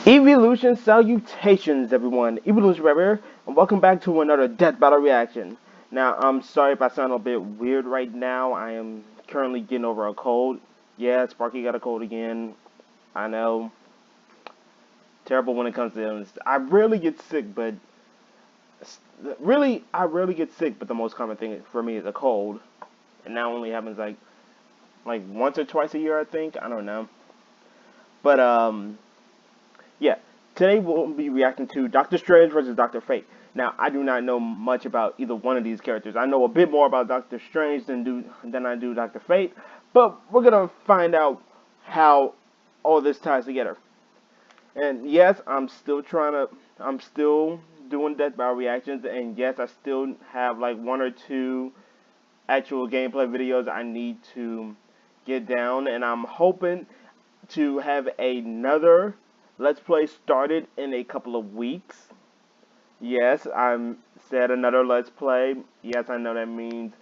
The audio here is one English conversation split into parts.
Evolution salutations, everyone. Evolution right here, and welcome back to another Death Battle reaction. Now, I'm sorry if I sound a bit weird right now. I am currently getting over a cold. Yeah, Sparky got a cold again. I know. Terrible when it comes to illness. I rarely get sick, but I rarely get sick. But the most common thing for me is a cold, and that only happens like once or twice a year, I think. I don't know. But yeah, today we'll be reacting to Doctor Strange versus Doctor Fate. Now, I do not know much about either one of these characters. I know a bit more about Doctor Strange than I do Doctor Fate, but we're gonna find out how all this ties together. And yes, I'm still doing Death Battle reactions, and yes, I still have like one or two actual gameplay videos I need to get down, and I'm hoping to have another Let's Play started in a couple of weeks. Yes, I said another Let's Play. Yes, I know that means,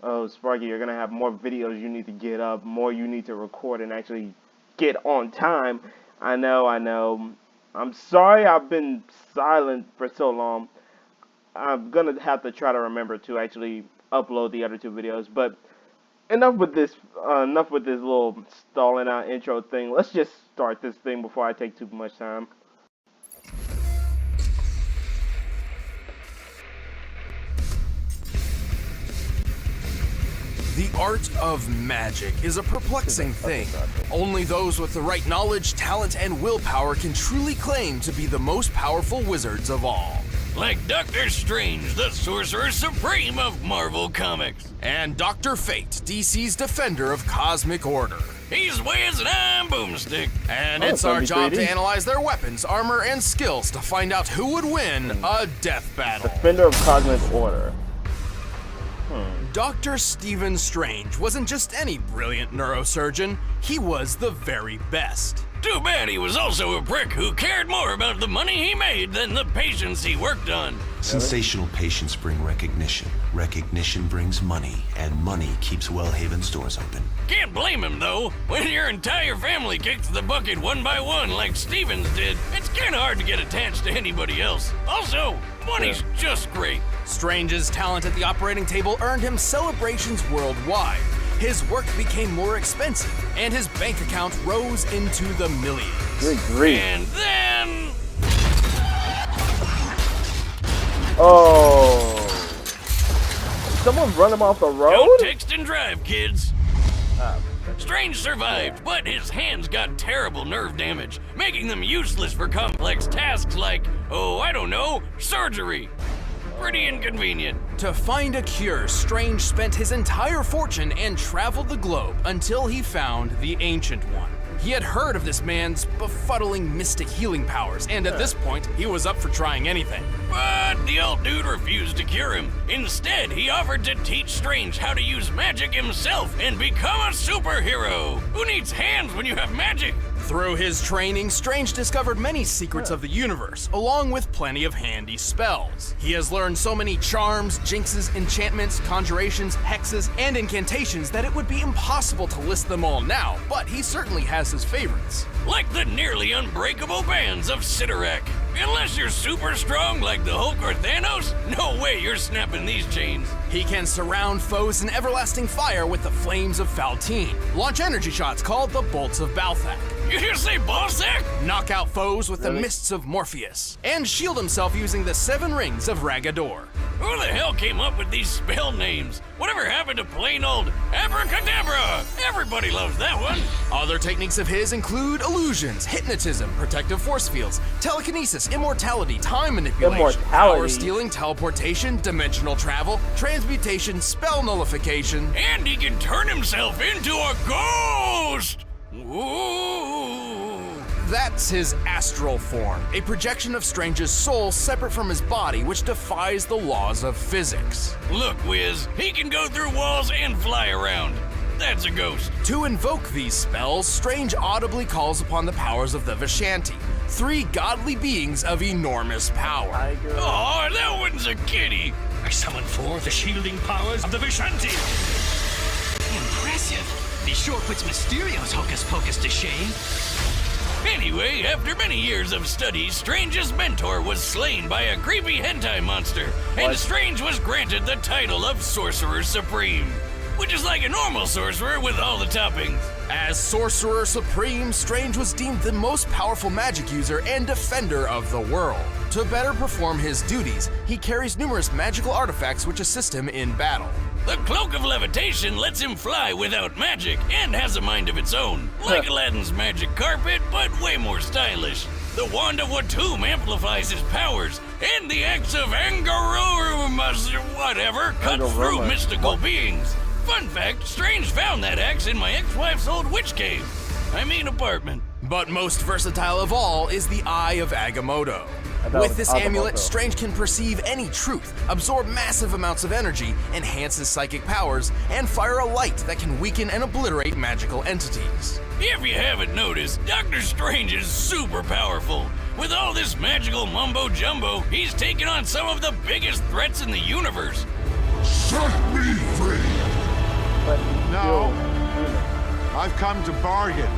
oh, Sparky, you're going to have more videos you need to get up, more you need to record and actually get on time. I know. I'm sorry I've been silent for so long. I'm going to have to try to remember to actually upload the other two videos, but enough with this little stalling out intro thing. Let's just start this thing before I take too much time. The art of magic is a perplexing thing. Only those with the right knowledge, talent, and willpower can truly claim to be the most powerful wizards of all. Like Doctor Strange, the Sorcerer Supreme of Marvel Comics. And Dr. Fate, DC's defender of cosmic order. He's Wiz and I'm Boomstick. And it's our job to analyze their weapons, armor, and skills to find out who would win a death battle. Defender of cosmic order. Dr. Stephen Strange wasn't just any brilliant neurosurgeon, he was the very best. Too bad he was also a prick who cared more about the money he made than the patients he worked on. Sensational patients bring recognition. Recognition brings money, and money keeps Wellhaven stores open. Can't blame him, though. When your entire family kicks the bucket one by one like Stevens did, it's kinda hard to get attached to anybody else. Also, money's just great. Strange's talent at the operating table earned him celebrations worldwide. His work became more expensive, and his bank account rose into the millions. Good grief. And then... Oh. Someone run him off the road? Don't text and drive, kids. Strange survived, but his hands got terrible nerve damage, making them useless for complex tasks like, oh, I don't know, surgery. Pretty inconvenient. To find a cure, Strange spent his entire fortune and traveled the globe until he found the Ancient One. He had heard of this man's befuddling mystic healing powers, and at this point, he was up for trying anything. But the old dude refused to cure him. Instead, he offered to teach Strange how to use magic himself and become a superhero. Who needs hands when you have magic? Through his training, Strange discovered many secrets of the universe, along with plenty of handy spells. He has learned so many charms, jinxes, enchantments, conjurations, hexes, and incantations that it would be impossible to list them all now, but he certainly has his favorites. Like the nearly unbreakable bands of Sidorak. Unless you're super strong like the Hulk or Thanos, no way you're snapping these chains. He can surround foes in everlasting fire with the flames of Faltine, launch energy shots called the Bolts of Balthak, You just say Balzac? knock out foes with the mists of Morpheus, and shield himself using the 7 rings of Ragador. Who the hell came up with these spell names? Whatever happened to plain old abracadabra? Everybody loves that one. Other techniques of his include illusions, hypnotism, protective force fields, telekinesis, immortality, time manipulation, power stealing, teleportation, dimensional travel, transmutation, spell nullification, And he can turn himself into a ghost! Ooh. That's his astral form, a projection of Strange's soul separate from his body which defies the laws of physics. Look, Wiz, he can go through walls and fly around. That's a ghost. To invoke these spells, Strange audibly calls upon the powers of the Vishanti, 3 godly beings of enormous power. Oh, that one's a kitty. I summon 4 of the shielding powers of the Vishanti. Impressive. He sure puts Mysterio's hocus pocus to shame. Anyway, after many years of study, Strange's mentor was slain by a creepy hentai monster, and Strange was granted the title of Sorcerer Supreme, which is like a normal sorcerer with all the toppings. As Sorcerer Supreme, Strange was deemed the most powerful magic user and defender of the world. To better perform his duties, he carries numerous magical artifacts which assist him in battle. The Cloak of Levitation lets him fly without magic and has a mind of its own, like Aladdin's magic carpet, but way more stylish. The Wand of Watum amplifies his powers, and the Axe of Angarumas, whatever, cuts through mystical beings. Fun fact, Strange found that axe in my ex-wife's old witch cave. I mean apartment. But most versatile of all is the Eye of Agamotto. With this amulet, Strange can perceive any truth, absorb massive amounts of energy, enhance his psychic powers, and fire a light that can weaken and obliterate magical entities. If you haven't noticed, Doctor Strange is super powerful. With all this magical mumbo-jumbo, he's taken on some of the biggest threats in the universe. Set me free! But No. I've come to bargain.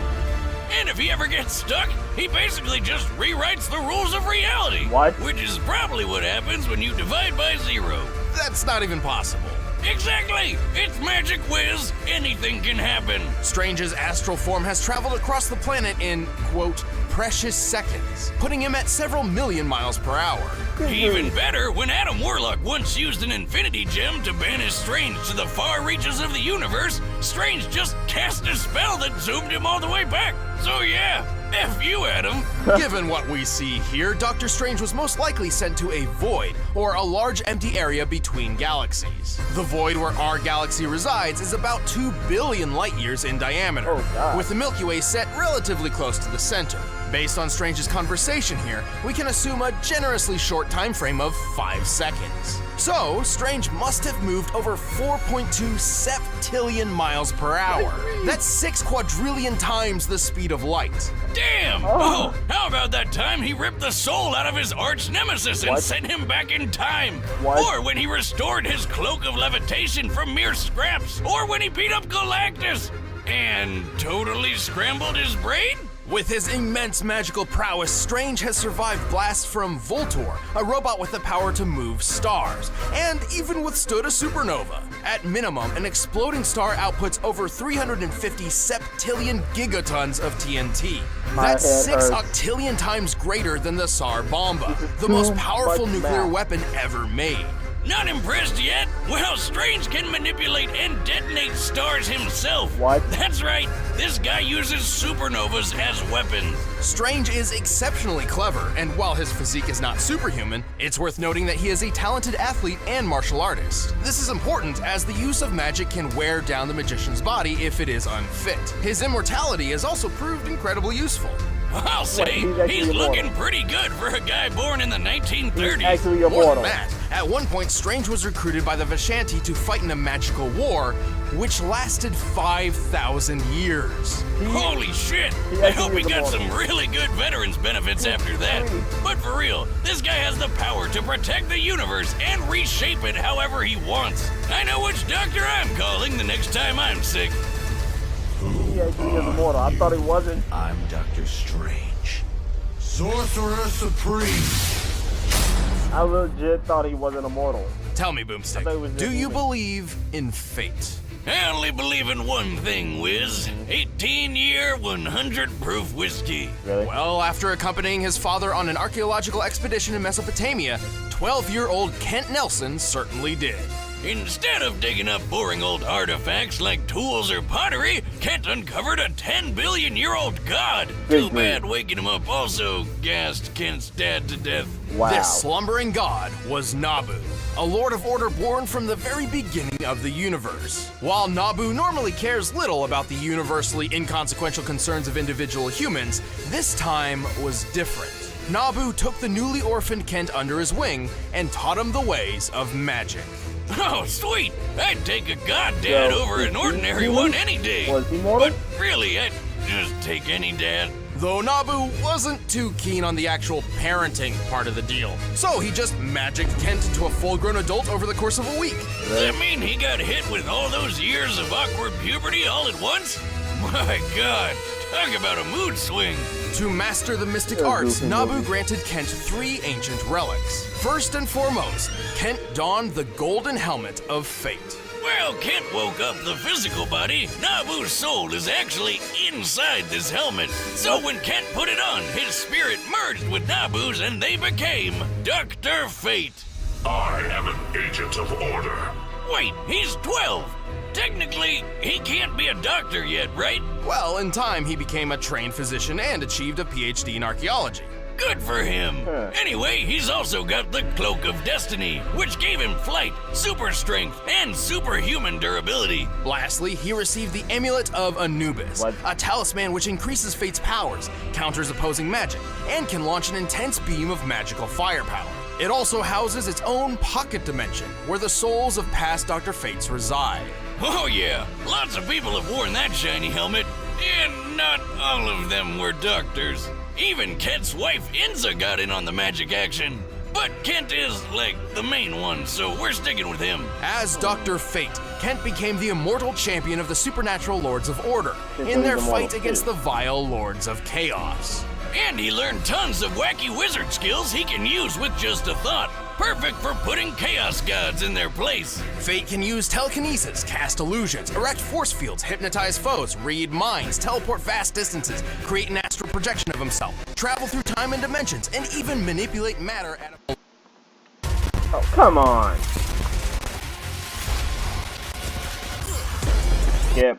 And if he ever gets stuck, he basically just rewrites the rules of reality. What? Which is probably what happens when you divide by 0. That's not even possible. Exactly! It's Magic Whiz. Anything can happen. Strange's astral form has traveled across the planet in, quote, precious seconds, putting him at several million miles per hour. Even better, when Adam Warlock once used an Infinity Gem to banish Strange to the far reaches of the universe, Strange just cast a spell that zoomed him all the way back. So yeah, F you, Adam. Given what we see here, Doctor Strange was most likely sent to a void, or a large empty area between galaxies. The void where our galaxy resides is about 2 billion light years in diameter, with the Milky Way set relatively close to the center. Based on Strange's conversation here, we can assume a generously short time frame of 5 seconds. So, Strange must have moved over 4.2 septillion miles per hour. That's 6 quadrillion times the speed of light. Damn! Oh, how about that time he ripped the soul out of his arch nemesis and sent him back in time? Or when he restored his Cloak of Levitation from mere scraps? Or when he beat up Galactus and totally scrambled his brain? With his immense magical prowess, Strange has survived blasts from Voltor, a robot with the power to move stars, and even withstood a supernova. At minimum, an exploding star outputs over 350 septillion gigatons of TNT. That's 6 octillion times greater than the Tsar Bomba, the most powerful nuclear weapon ever made. Not impressed yet? Well, Strange can manipulate and detonate stars himself. What? That's right. This guy uses supernovas as weapons. Strange is exceptionally clever, and while his physique is not superhuman, it's worth noting that he is a talented athlete and martial artist. This is important as the use of magic can wear down the magician's body if it is unfit. His immortality has also proved incredibly useful. I'll say, he's looking pretty good for a guy born in the 1930s. Actually More immortal. than that, at one point, Strange was recruited by the Vishanti to fight in a magical war, which lasted 5,000 years. Holy shit! I hope he got some really good veterans benefits after that. But for real, this guy has the power to protect the universe and reshape it however he wants. I know which doctor I'm calling the next time I'm sick. He actually is immortal. I thought he wasn't. I'm Doctor Strange. Sorcerer Supreme. I legit thought he wasn't immortal. Tell me, I thought it was Boomstick, just do you human. believe in fate? I only believe in one thing, Wiz. 18-year, 100-proof whiskey. Really? Well, after accompanying his father on an archaeological expedition in Mesopotamia, 12-year-old Kent Nelson certainly did. Instead of digging up boring old artifacts like tools or pottery, Kent uncovered a 10-billion-year-old god. Too bad waking him up also gassed Kent's dad to death. Wow. This slumbering god was Nabu, a Lord of Order born from the very beginning of the universe. While Nabu normally cares little about the universally inconsequential concerns of individual humans, this time was different. Nabu took the newly orphaned Kent under his wing and taught him the ways of magic. Oh, sweet! I'd take a goddad over an ordinary one any day. Was he mortal? But really, I'd just take any dad. Though Nabu wasn't too keen on the actual parenting part of the deal, so he just magicked Kent into a full-grown adult over the course of a week. Does that mean he got hit with all those years of awkward puberty all at once? My God, Talk about a mood swing. To master the mystic arts, Nabu granted Kent 3 ancient relics. First and foremost, Kent donned the golden helmet of fate. Well, Kent woke up the physical body. Nabu's soul is actually inside this helmet. So when Kent put it on, his spirit merged with Nabu's and they became Dr. Fate. I am an agent of order. Wait, he's 12. Technically, he can't be a doctor yet, right? Well, in time, he became a trained physician and achieved a PhD in archaeology. Good for him. Anyway, he's also got the Cloak of Destiny, which gave him flight, super strength, and superhuman durability. Lastly, he received the Amulet of Anubis, What? a talisman which increases Fate's powers, counters opposing magic, and can launch an intense beam of magical firepower. It also houses its own pocket dimension, where the souls of past Dr. Fates reside. Oh yeah, lots of people have worn that shiny helmet, and not all of them were doctors. Even Kent's wife Inza got in on the magic action. But Kent is, like, the main one, so we're sticking with him. As Dr. Fate, Kent became the immortal champion of the supernatural Lords of Order He's in their immortal fight too. against the vile Lords of Chaos. And he learned tons of wacky wizard skills he can use with just a thought. Perfect for putting chaos gods in their place. Fate can use telekinesis, cast illusions, erect force fields, hypnotize foes, read minds, teleport vast distances, create an astral projection of himself, travel through time and dimensions, and even manipulate matter at a... Oh, come on. Yep.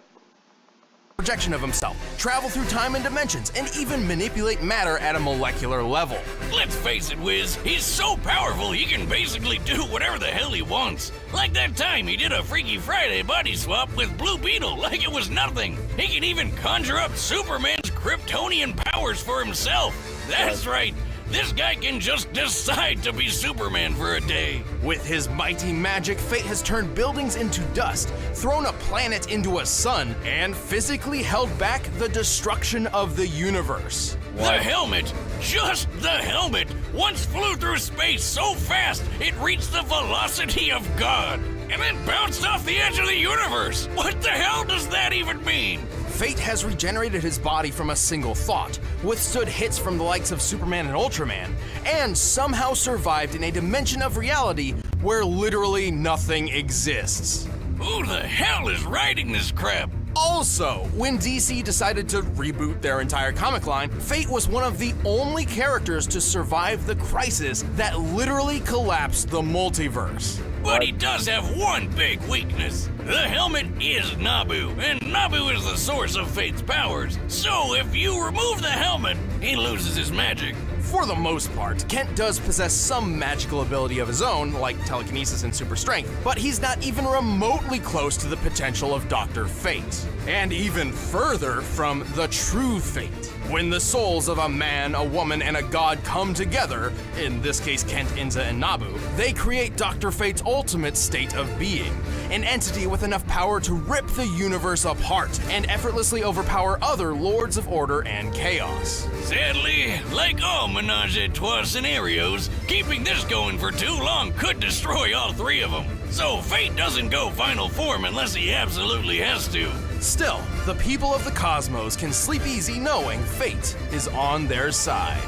projection of himself, travel through time and dimensions, and even manipulate matter at a molecular level. Let's face it, Wiz, he's so powerful he can basically do whatever the hell he wants. Like that time he did a Freaky Friday body swap with Blue Beetle like it was nothing. He can even conjure up Superman's Kryptonian powers for himself. That's right. This guy can just decide to be Superman for a day. With his mighty magic, Fate has turned buildings into dust, thrown a planet into a sun, and physically held back the destruction of the universe. The helmet, just the helmet, once flew through space so fast it reached the velocity of God, and then bounced off the edge of the universe. What the hell does that even mean? Fate has regenerated his body from a single thought, withstood hits from the likes of Superman and Ultraman, and somehow survived in a dimension of reality where literally nothing exists. Who the hell is writing this crap? Also, when DC decided to reboot their entire comic line, Fate was one of the only characters to survive the crisis that literally collapsed the multiverse. But he does have one big weakness. The helmet is Nabu, and Nabu is the source of Fate's powers. So if you remove the helmet, he loses his magic. For the most part, Kent does possess some magical ability of his own, like telekinesis and super strength, but he's not even remotely close to the potential of Dr. Fate. And even further from the true Fate. When the souls of a man, a woman, and a god come together, in this case Kent, Inza, and Nabu, they create Dr. Fate's ultimate state of being. An entity with enough power to rip the universe apart and effortlessly overpower other Lords of Order and Chaos. Sadly, like all Menage a Trois scenarios, keeping this going for too long could destroy all three of them. So Fate doesn't go final form unless he absolutely has to. Still, the people of the cosmos can sleep easy knowing Fate is on their side.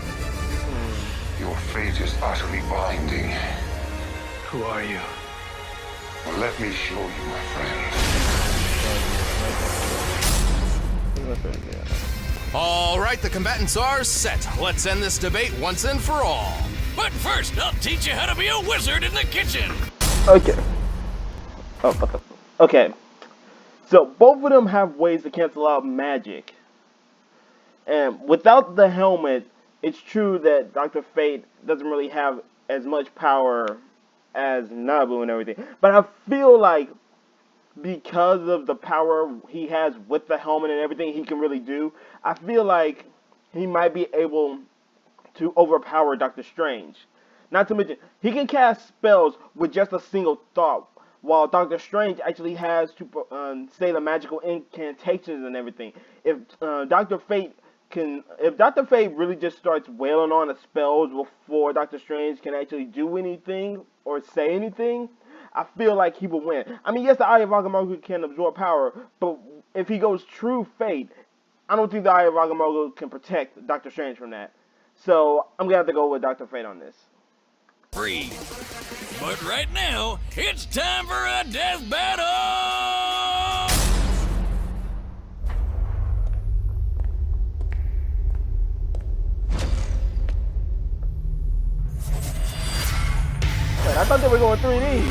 Your fate is utterly binding. Who are you? Well, let me show you, my friend. All right, the combatants are set. Let's end this debate once and for all. But first, I'll teach you how to be a wizard in the kitchen. Okay. Oh, okay. Okay. So both of them have ways to cancel out magic. And without the helmet, it's true that Dr. Fate doesn't really have as much power as Nabu and everything. But I feel like because of the power he has with the helmet and everything he can really do, I feel like he might be able to overpower Doctor Strange. Not to mention, he can cast spells with just a single thought, while Doctor Strange actually has to say the magical incantations and everything. If Dr. Fate really just starts wailing on the spells before Doctor Strange can actually do anything or say anything, I feel like he will win. I mean, yes, the Eye of Agamotto can absorb power, but if he goes true Fate, I don't think the Eye of Agamotto can protect Doctor Strange from that. So I'm gonna have to go with Dr. Fate on this. Free. But right now, it's time for a death battle! Wait, I thought they were going 3D.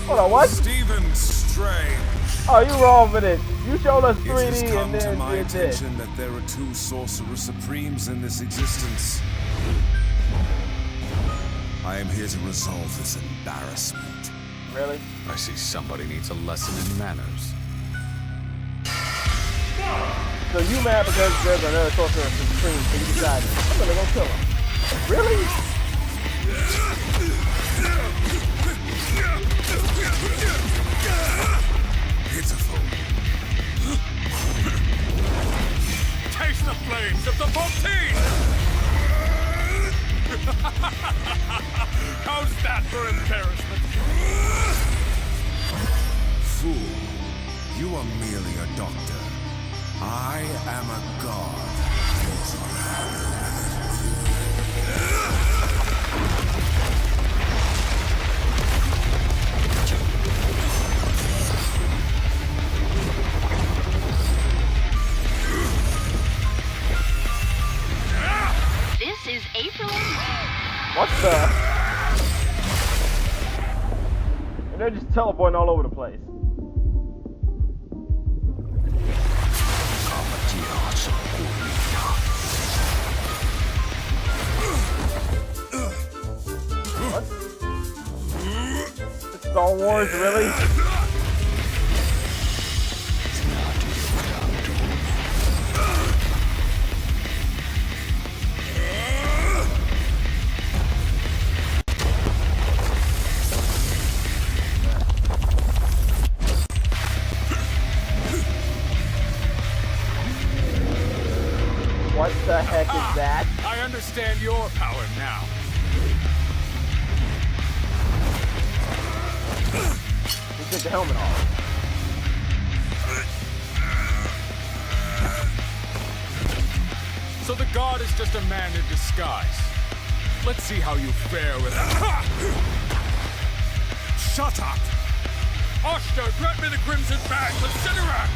Hold on, what? Stephen Strange. Oh, you wrong for this. You showed us It has 3D come and to then my did this. attention that there are two sorcerer supremes in this existence. I am here to resolve this embarrassment. Really? I see somebody needs a lesson in manners. So you mad because there's another sorcerer supreme, so you decided, I'm gonna go kill him. Really? Pitiful. Taste the flames of the Fontaine! How's that for embarrassment? Fool, you are merely a doctor. I am a god. This is April. What the? And they're just teleporting all over the place. What? It's Star Wars, really? What the heck is that? I understand your power now. He took the helmet off. So the god is just a man in disguise. Let's see how you fare with him. Shut up! Oshter, grant me the crimson bag for Sidorak!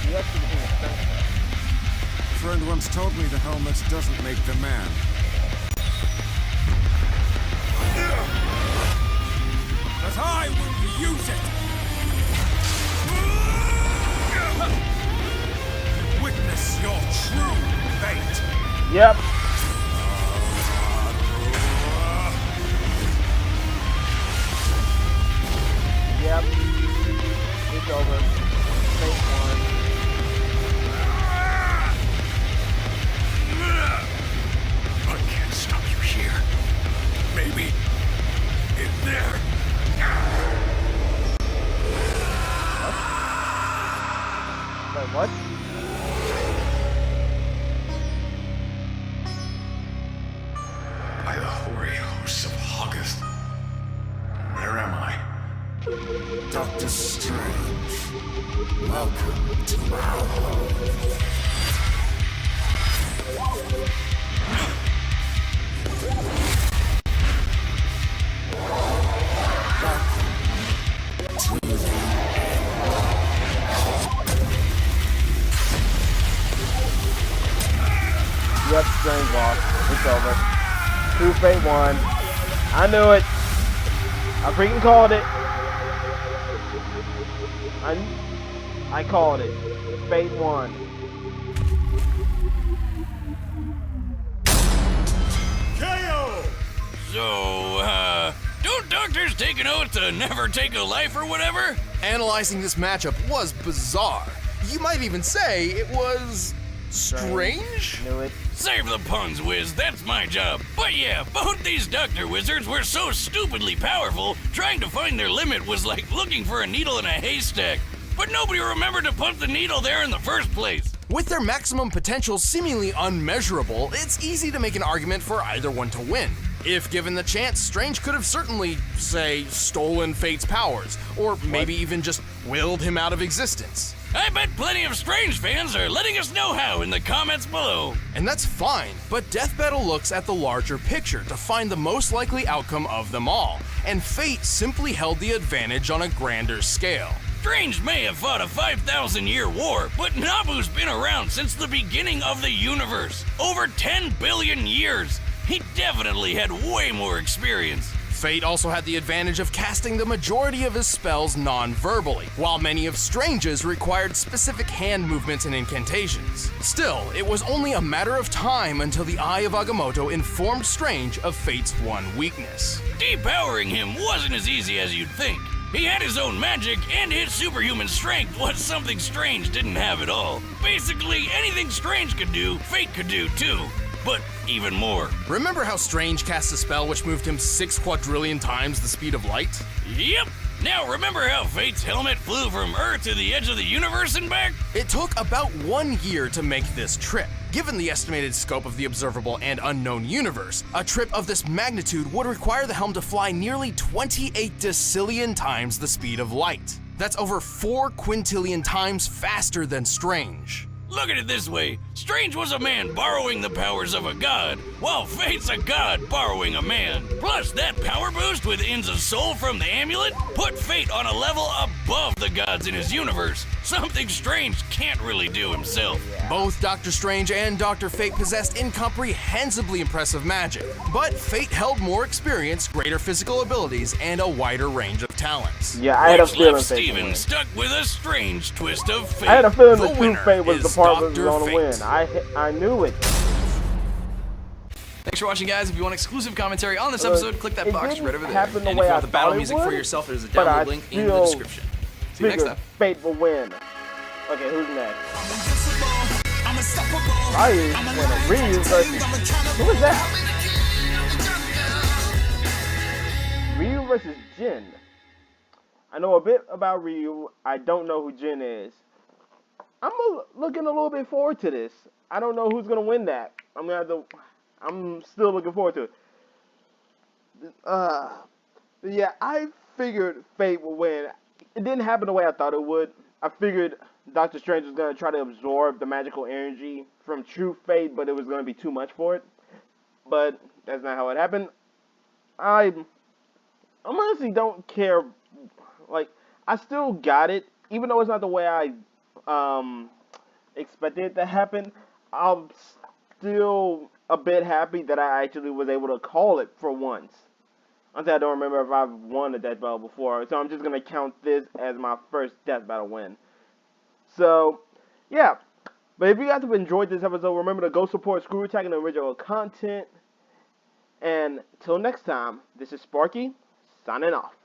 He actually became a stunt. Friend once told me the helmet doesn't make the man. But I will use it! Witness your true fate! Yep. Yep. It's over. Fate won. I can't stop you here. Maybe in there. Wait, what? By the hoary hosts of August. Where am I? Doctor Strange, welcome to our home. Yep, Strange lost. It's over. True Fate won. I knew it. I freaking called it. I called it. Fate won. So, don't doctors take an oath to never take a life or whatever? Analyzing this matchup was bizarre. You might even say it was strange? Knew it. Save the puns, Wiz, that's my job. But yeah, both these Doctor Wizards were so stupidly powerful, trying to find their limit was like looking for a needle in a haystack. But nobody remembered to put the needle there in the first place. With their maximum potential seemingly unmeasurable, it's easy to make an argument for either one to win. If given the chance, Strange could have certainly, say, stolen Fate's powers, or maybe even just willed him out of existence. I bet plenty of Strange fans are letting us know how in the comments below. And that's fine, but Death Battle looks at the larger picture to find the most likely outcome of them all, and Fate simply held the advantage on a grander scale. Strange may have fought a 5,000-year war, but Nabu's been around since the beginning of the universe. Over 10 billion years. He definitely had way more experience. Fate also had the advantage of casting the majority of his spells non-verbally, while many of Strange's required specific hand movements and incantations. Still, it was only a matter of time until the Eye of Agamotto informed Strange of Fate's one weakness. Depowering him wasn't as easy as you'd think. He had his own magic, and his superhuman strength was something Strange didn't have at all. Basically, anything Strange could do, Fate could do too. But even more. Remember how Strange cast a spell which moved him 6 quadrillion times the speed of light? Yep! Now remember how Fate's helmet flew from Earth to the edge of the universe and back? It took about 1 year to make this trip. Given the estimated scope of the observable and unknown universe, a trip of this magnitude would require the helm to fly nearly 28 decillion times the speed of light. That's over 4 quintillion times faster than Strange. Look at it this way, Strange was a man borrowing the powers of a god, while Fate's a god borrowing a man. Plus, that power boost with Inza's soul from the amulet put Fate on a level above the gods in his universe, something Strange can't really do himself. Both Doctor Strange and Dr. Fate possessed incomprehensibly impressive magic, but Fate held more experience, greater physical abilities, and a wider range of talents. Yeah, I had a feeling Steven stuck with a strange twist of fate. I had a feeling The the winner true Fate was the is part that was Dr. going to win. Fate. I knew it. Thanks for watching, guys. If you want exclusive commentary on this episode, click that It box didn't right over there. happen the And way if you I want the battle thought it music for would, yourself, there's a but I download link in the still description. See you next figured time. Fate will win. Okay, who's next? Ryu versus... Who is that? Ryu versus Jin. I know a bit about Ryu. I don't know who Jin is. I'm looking a little bit forward to this. I don't know who's gonna win that. I'm still looking forward to it. Yeah, I figured Fate would win. It didn't happen the way I thought it would. I figured Doctor Strange was gonna try to absorb the magical energy from True Fate, but it was gonna be too much for it. But that's not how it happened. I honestly don't care. Like, I still got it, even though it's not the way I expected it to happen. I'm still a bit happy that I actually was able to call it for once. Until I don't remember if I've won a death battle before, so I'm just gonna count this as my first death battle win. So, yeah. But if you guys have enjoyed this episode, remember to go support Screw Attack and the original content. And till next time, this is Sparky signing off.